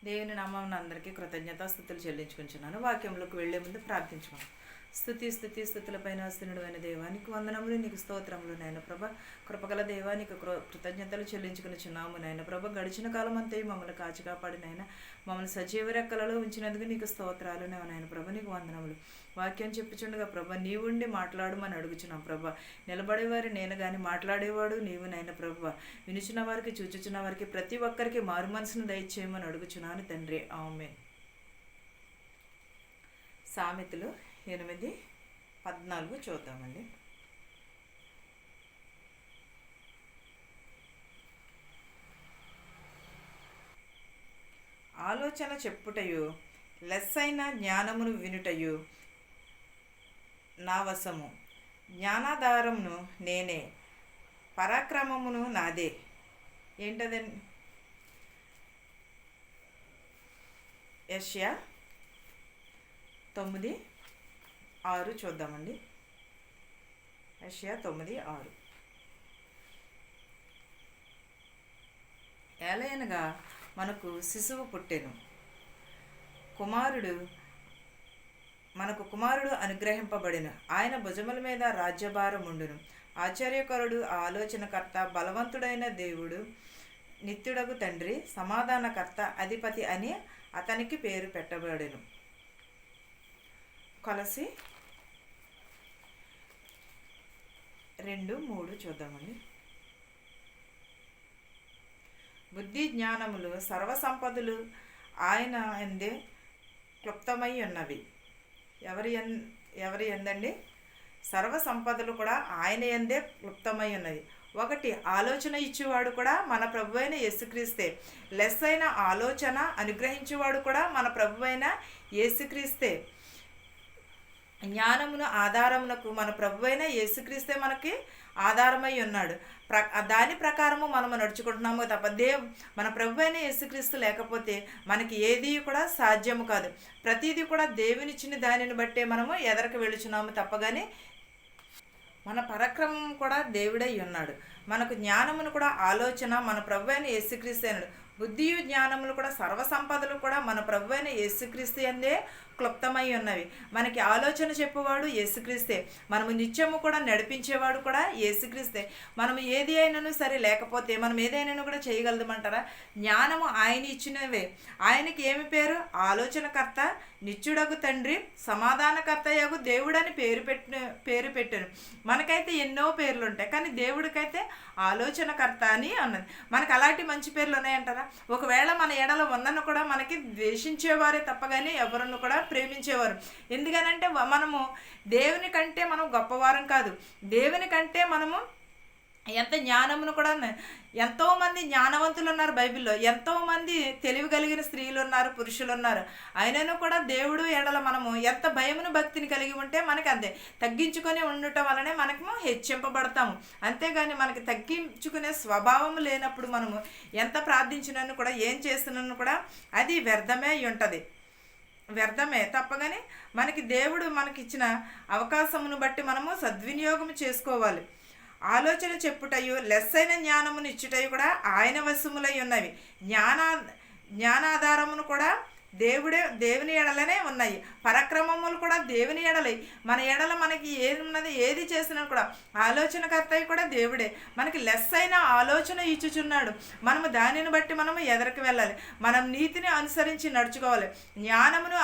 దేవుని నామమున అందరికీ కృతజ్ఞతాస్తుతులు చెల్లించుకుంటున్నాను. వాక్యంలోకి వెళ్లే ముందు ప్రార్థించుకున్నాను. స్థుతులపైన ఆసీనుడు అయిన దేవానికి వందనములు, నీకు స్తోత్రములు నాయన ప్రభ. కృపగల దేవానికి కృతజ్ఞతలు చెల్లించుకునిచున్నాము నాయన ప్రభ. గడిచిన కాలం అంతా మమ్మల్ని కాచి కాపాడినైనా మమ్మల్ని సజీవ రెక్కలలో ఉంచినందుకు నీకు స్తోత్రాలు నాయన ప్రభ. నీకు వందనములు. వాక్యం చెప్పుచుండగా ప్రభ నీవుండి మాట్లాడమని అడుగుచున్నాం ప్రభ. నిలబడేవారు నేను కానీ మాట్లాడేవాడు నీవు నాయన ప్రభ. వినుచున్న వారికి చూచుచున్న వారికి ప్రతి ఒక్కరికి మారు మనసును దయచేయమని అడుగుచున్నాను తండ్రి. ఆమేన్. సామెతలు 8:14 చూద్దామండి. ఆలోచన చెప్పుటయు లెస్సైన జ్ఞానమును వినుటయు నా వశము. జ్ఞానాధారమును నేనే, పరాక్రమమును నాదే. ఏంటదండి? యెషయా 9:6 చూద్దామండి. యెషయా 9:6. ఏలయనగా మనకు శిశువు పుట్టెను, మనకు కుమారుడు అనుగ్రహింపబడెను. ఆయన భుజముల మీద రాజ్యభారం ఉండును. ఆశ్చర్యకరుడు, ఆలోచనకర్త, బలవంతుడైన దేవుడు, నిత్యుడగు తండ్రి, సమాధానకర్త, అధిపతి అని అతనికి పేరు పెట్టబడెను. కొలసి 2:3 చూద్దామండి. బుద్ధి జ్ఞానములు సర్వసంపదలు ఆయన ఎందే క్లుప్తమై ఉన్నవి. ఎవరి ఎందండి? సర్వ సంపదలు కూడా ఆయన ఎందే క్లుప్తమై ఉన్నది. ఒకటి, ఆలోచన ఇచ్చేవాడు కూడా మన ప్రభు అయిన యేసుక్రీస్తే. లెస్ అయిన ఆలోచన అనుగ్రహించేవాడు కూడా మన ప్రభు అయిన యేసుక్రీస్తే. జ్ఞానమును ఆధారమునకు మన ప్రభు అయిన యేసుక్రీస్తే మనకి ఆధారమై ఉన్నాడు. దాని ప్రకారము మనము నడుచుకుంటున్నాము తప్ప మన ప్రభు అయిన యేసుక్రీస్తు లేకపోతే మనకి ఏది కూడా సాధ్యము కాదు. ప్రతిదీ కూడా దేవునిచ్చిన దానిని బట్టే మనము ఎదరకు వెళుచున్నాము తప్పగానే మన పరాక్రమం కూడా దేవుడై ఉన్నాడు. మనకు జ్ఞానమును కూడా ఆలోచన మన ప్రభు అయిన యేసుక్రీస్తు అన్నాడు. బుద్ధియు జ్ఞానములు కూడా సర్వసంపదలు కూడా మన ప్రభు అయిన యేసుక్రీస్తు అందే క్లుప్తమై ఉన్నవి. మనకి ఆలోచన చెప్పేవాడు యేసుక్రీస్తే. మనము నిత్యము కూడా నడిపించేవాడు కూడా యేసుక్రీస్తే. మనం ఏది అయినను సరే లేకపోతే మనం ఏదైనా కూడా చేయగలదమంటారా? జ్ఞానము ఆయన ఇచ్చినవే. ఆయనకి ఏమి పేరు? ఆలోచనకర్త, నిత్యుడగు తండ్రి, సమాధానకర్త యగు దేవుడని పేరు పెట్టాను. మనకైతే ఎన్నో పేర్లు ఉంటాయి, కానీ దేవుడికైతే ఆలోచనకర్త అని అన్నది. మనకు అలాంటి మంచి పేర్లు ఉన్నాయంటారా? ఒకవేళ మన ఎడల ఉన్నను కూడా మనకి ద్వేషించేవారే తప్పగానే ఎవరిని కూడా ప్రేమించేవారు. ఎందుకనంటే మనము దేవుని కంటే మనం గొప్పవారం కాదు. దేవుని కంటే మనము ఎంత జ్ఞానమును కూడా, ఎంతోమంది జ్ఞానవంతులు ఉన్నారు బైబిల్లో, ఎంతోమంది తెలివి కలిగిన స్త్రీలు ఉన్నారు, పురుషులు ఉన్నారు. అయినను కూడా దేవుడు ఎడల మనము ఎంత భయమును భక్తిని కలిగి ఉంటే మనకి అంతే. తగ్గించుకొని ఉండటం వలనే మనము హెచ్చింపబడతాము. అంతేగాని మనకి తగ్గించుకునే స్వభావం లేనప్పుడు మనము ఎంత ప్రార్థించినను కూడా ఏం చేస్తున్నాను కూడా అది వ్యర్థమే అయి ఉంటుంది. వ్యర్థమే తప్పగానే మనకి దేవుడు మనకిచ్చిన అవకాశమును బట్టి మనము సద్వినియోగం చేసుకోవాలి. ఆలోచన చెప్పుటయు లెస్సైన జ్ఞానమును ఇచ్చుటయు కూడా ఆయన వశములై ఉన్నవి. జ్ఞానాధారమును కూడా దేవుని ఎడలనే ఉన్నాయి. పరాక్రమములు కూడా దేవుని ఎడలై. మన ఎడల మనకి ఏది ఉన్నది, ఏది చేసినా కూడా ఆలోచనకర్త కూడా దేవుడే. మనకి లెస్ అయిన ఆలోచన ఇచ్చుచున్నాడు. మనము దానిని బట్టి మనము ఎదరికి వెళ్ళాలి. మనం నీతిని అనుసరించి నడుచుకోవాలి, జ్ఞానమును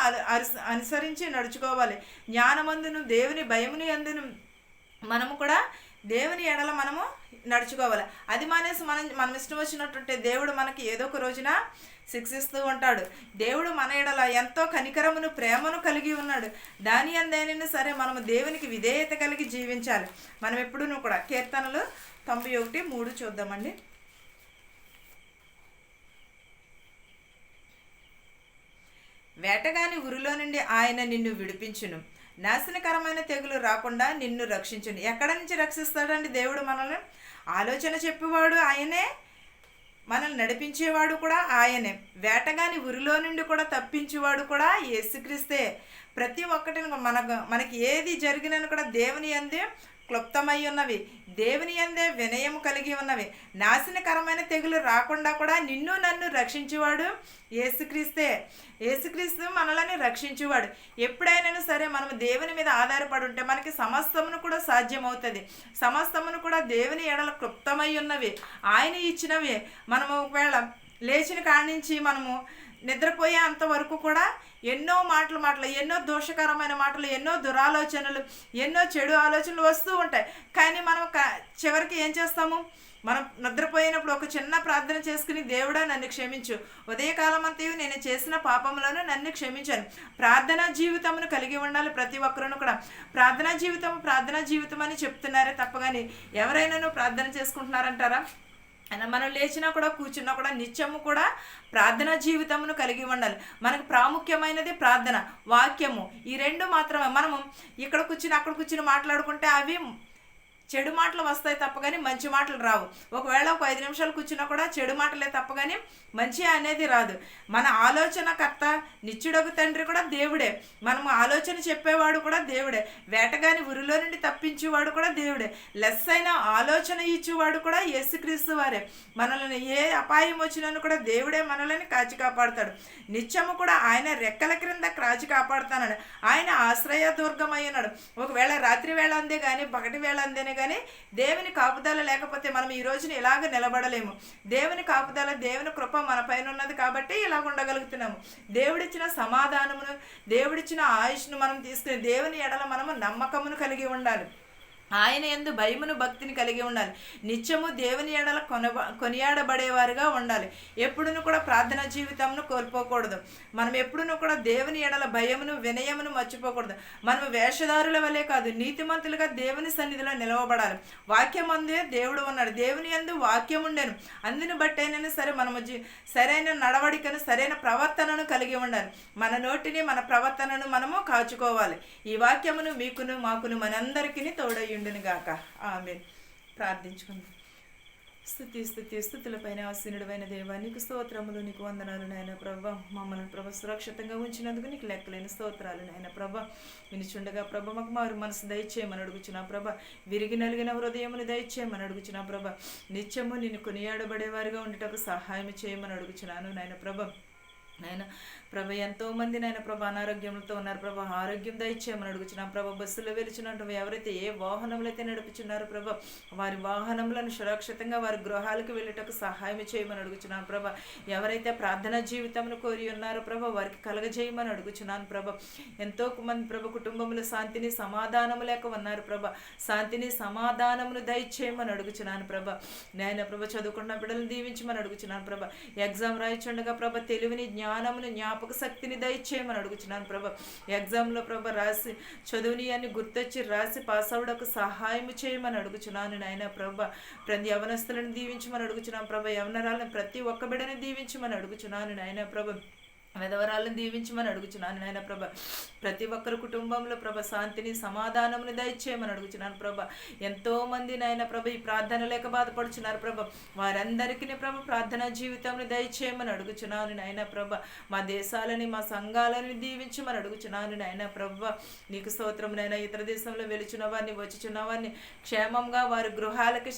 అనుసరించి నడుచుకోవాలి. జ్ఞానమందును దేవుని భయముని అందును మనము కూడా దేవుని ఎడల మనము నడుచుకోవాలి. అది మానేసి మనం ఇష్టం వచ్చినట్టుంటే దేవుడు మనకి ఏదో ఒక రోజున శిక్షిస్తూ ఉంటాడు. దేవుడు మన ఎడల ఎంతో కనికరమును, ప్రేమను కలిగి ఉన్నాడు. దాని అందైనా సరే మనము దేవునికి విధేయత కలిగి జీవించాలి. మనం ఎప్పుడూ కూడా కీర్తనలు 91:3 చూద్దామండి. వేటగాని ఉరిలో నుండి ఆయన నిన్ను విడిపించును, నాశనకరమైన తెగులు రాకుండా నిన్ను రక్షించును. ఎక్కడ నుంచి రక్షిస్తాడండి దేవుడు మనల్ని? ఆలోచన చెప్పేవాడు ఆయనే, మనల్ని నడిపించేవాడు కూడా ఆయనే. వేటగాని ఉరిలో నుండి కూడా తప్పించేవాడు కూడా యేసుక్రీస్తే. ప్రతి ఒక్కటిని మనకి ఏది జరిగినను కూడా దేవుని యందే క్లుప్తమై ఉన్నవి, దేవుని యందే వినయము కలిగి ఉన్నవి. నాశనకరమైన తెగులు రాకుండా కూడా నిన్ను నన్ను రక్షించేవాడు యేసుక్రీస్తే. యేసుక్రీస్తు మనల్ని రక్షించేవాడు. ఎప్పుడైనా సరే మనం దేవుని మీద ఆధారపడి ఉంటే మనకి సమస్తమును కూడా సాధ్యమవుతుంది. సమస్తమును కూడా దేవుని ఎడల క్లుప్తమై ఉన్నవి, ఆయన ఇచ్చినవి. మనము ఒకవేళ లేచిన కాడి నుంచి మనము నిద్రపోయే అంతవరకు కూడా ఎన్నో మాటలు, ఎన్నో దోషకరమైన మాటలు, ఎన్నో దురాలోచనలు, ఎన్నో చెడు ఆలోచనలు వస్తూ ఉంటాయి. కానీ మనం చివరికి ఏం చేస్తాము? మనం నిద్రపోయినప్పుడు ఒక చిన్న ప్రార్థన చేసుకుని, దేవుడా నన్ను క్షమించు, ఉదయకాలం అంతయు నేను చేసిన పాపములను నన్ను క్షమించాను. ప్రార్థనా జీవితమును కలిగి ఉండాలి ప్రతి ఒక్కరును కూడా. ప్రార్థనా జీవితం అని చెప్తున్నారే తప్పగాని ఎవరైనా ప్రార్థన చేసుకుంటున్నారంటారా? మనం లేచినా కూడా కూర్చున్నా కూడా నిత్యము కూడా ప్రార్థనా జీవితమును కలిగి ఉండాలి. మనకు ప్రాముఖ్యమైనది ప్రార్థన, వాక్యము. ఈ రెండు మాత్రమే. మనము ఇక్కడ కూర్చుని అక్కడ కూర్చుని మాట్లాడుకుంటే అవి చెడు మాటలు వస్తాయి తప్ప కానీ మంచి మాటలు రావు. ఒకవేళ ఒక 5 నిమిషాలు కూర్చున్నా కూడా చెడు మాటలే తప్ప కానీ మంచి అనేది రాదు. మన ఆలోచనకర్త నిత్యుడగు తండ్రి కూడా దేవుడే. మనము ఆలోచన చెప్పేవాడు కూడా దేవుడే. వేటగాని ఉరిలో నుండి తప్పించేవాడు కూడా దేవుడే. లెస్ అయిన ఆలోచన ఇచ్చేవాడు కూడా యేసుక్రీస్తు వారే. మనల్ని ఏ అపాయం వచ్చినను కూడా దేవుడే మనల్ని కాచి కాపాడుతాడు. నిత్యము కూడా ఆయన రెక్కల క్రింద కాచి కాపాడుతానని ఆయన ఆశ్రయ దుర్గమై ఉన్నాడు. ఒకవేళ రాత్రి వేళ అందే కానీ పగటి వేళ అందేనే కానీ దేవుని కాపుదల లేకపోతే మనం ఈ రోజున ఇలాగ నిలబడలేము. దేవుని కాపుదల, దేవుని కృప మన పైన ఉన్నది కాబట్టి ఇలాగ ఉండగలుగుతున్నాము. దేవుడిచ్చిన సమాధానమును, దేవుడిచ్చిన ఆయుష్ను మనం తీసుకుని దేవుని ఎడల మనము నమ్మకమును కలిగి ఉండాలి. ఆయన యందు భయమును భక్తిని కలిగి ఉండాలి. నిత్యము దేవుని ఎడల కొనియాడబడేవారుగా ఉండాలి. ఎప్పుడును కూడా ప్రార్థన జీవితంను కోల్పోకూడదు. మనం ఎప్పుడును కూడా దేవుని ఎడల భయమును వినయమును మర్చిపోకూడదు. మనము వేషధారుల వలె కాదు, నీతిమంతులుగా దేవుని సన్నిధిలో నిలవబడాలి. వాక్యం అందే దేవుడు ఉన్నాడు, దేవుని యందు వాక్యం ఉండేను. అందుని బట్టైనా సరే మనము సరైన నడవడికను, సరైన ప్రవర్తనను కలిగి ఉండాలి. మన నోటిని, మన ప్రవర్తనను మనము కాచుకోవాలి. ఈ వాక్యమును మీకును మాకును మనందరికీ తోడై ఉండునుగాక. ఆమేన్. ప్రార్థించుకుందాం. స్తుతులపైన ఆసీనుడైన దేవా, నీకు స్తోత్రములు, నీకు వందనాలు నాయన ప్రభా. మమ్మల్ని ప్రభ సురక్షితంగా ఉంచినందుకు నీకు లెక్కలేని స్తోత్రాలు నాయన ప్రభా. వినిచుండగా ప్రభ మాకు మారు మనసు దయచేయమని అడుగుచున్నా ప్రభ. విరిగి నలిగిన హృదయమును దయచేయమని అడుగుచున్నా ప్రభ. నిత్యము నిన్ను కొనియాడబడేవారిగా ఉండేటప్పుడు సహాయం చేయమని అడుగుచున్నాను నాయన ప్రభ. నాయన ప్రభ, ఎంతోమంది నాయన ప్రభ అనారోగ్యంతో ఉన్నారు ప్రభ. ఆరోగ్యం దయచేయమని అడుగుచున్నాం ప్రభ. బస్సులో వెలుచున్నట్టు ఎవరైతే ఏ వాహనములు అయితే నడుపుచున్నారో ప్రభ, వారి వాహనములను సురక్షితంగా వారి గృహాలకు వెళ్ళేటకు సహాయం చేయమని అడుగుచున్నాం ప్రభ. ఎవరైతే ప్రార్థనా జీవితంను కోరి ఉన్నారో ప్రభ, వారికి కలగజేయమని అడుగుచున్నాను ప్రభ. ఎంతో మంది ప్రభ కుటుంబంలో శాంతిని సమాధానము లేక ఉన్నారు ప్రభ. శాంతిని సమాధానమును దయచేయమని అడుగుచున్నాను ప్రభ. నాయన ప్రభ, చదువుకున్న బిడ్డలను దీవించమని అడుగుచున్నాను ప్రభ. ఎగ్జామ్ రాయిచుండగా ప్రభ తెలివిని, జ్ఞానమును, జ్ఞాపక శక్తిని దయచేయమని అడుగుచున్నాను ప్రభ. ఎగ్జామ్లో ప్రభ రాసి చదువుని అని గుర్తొచ్చి రాసి పాస్ అవడానికి సహాయం చేయమని అడుగుచున్నాను నాయన ప్రభ. ప్రతి యవనస్తులను దీవించమని అడుగుచున్నాను ప్రభ. యవనరాలను ప్రతి ఒక్క బిడ్డని దీవించమని అడుగుచున్నాను నాయన ప్రభ. విధవరాలను దీవించమని అడుగుచున్నాను నాయన ప్రభ. ప్రతి ఒక్కరి కుటుంబంలో ప్రభ శాంతిని సమాధానమును దయచేయమని అడుగుచున్నాను ప్రభ. ఎంతోమంది నాయన ప్రభ ఈ ప్రార్థన లేక బాధపడుచున్నారు ప్రభ. వారందరికీ ప్రభ ప్రార్థనా జీవితంను దయచేయమని అడుగుచున్నాను నాయన ప్రభ. మా దేశాలని, మా సంఘాలని దీవించమని అడుగుచున్నాను నాయన ప్రభ. నీకు స్తోత్రం నాయన. ఇతర దేశంలో వెలుచున్న వారిని, వచ్చుచున్న వారిని క్షేమంగా వారి గృహాలకి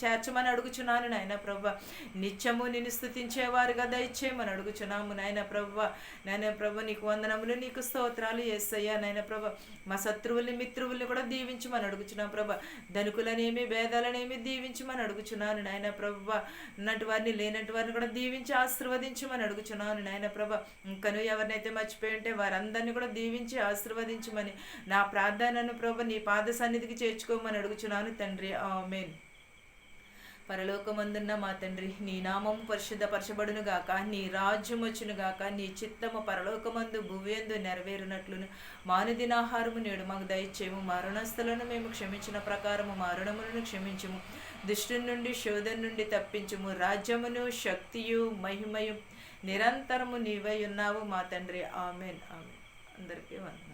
చేర్చమని అడుగుచున్నాను నాయన ప్రభ. నిత్యము నిన్ను స్తుతించేవారుగా దయచేయమని అడుగుచున్నాము నాయన ప్రభ. నాయన ప్రభ, నీకు వందనములు, నీకు స్తోత్రాలు యేసయ్యా. నాయన ప్రభ, మా శత్రువుల్ని, మిత్రువుల్ని కూడా దీవించమని అడుగుచున్నాం ప్రభ. ధనికులనేమి, భేదాలనేమి దీవించమని అడుగుచున్నాను నాయన ప్రభ. ఉన్నటి వారిని, లేనటి వారిని కూడా దీవించి ఆశీర్వదించమని అడుగుచున్నాను నాయన ప్రభ. ఇంకను ఎవరినైతే మర్చిపోయి ఉంటే వారందరినీ కూడా దీవించి ఆశీర్వదించమని నా ప్రార్థనను ప్రభ నీ పాద సన్నిధికి చేర్చుకోమని అడుగుచున్నాను తండ్రి. ఆమేన్. పరలోకమందున్న మా తండ్రి, నీ నామము పరిశుద్ధపరచబడును గాక, నీ రాజ్యం వచ్చును గాక, నీ చిత్తము పరలోకమందు భూమియందు నెరవేరునట్లును మానుదినాహారము నేడు మాకు దయచేయము. మరణస్థులను మేము క్షమించిన ప్రకారము మరణములను క్షమించుము. దుష్టుని నుండి, శోధన నుండి తప్పించుము. రాజ్యమును, శక్తియు, మహిమయు నిరంతరము నీవై ఉన్నావు మా తండ్రి. ఆమేన్. ఆమేన్. అందరికీ వందనాలు.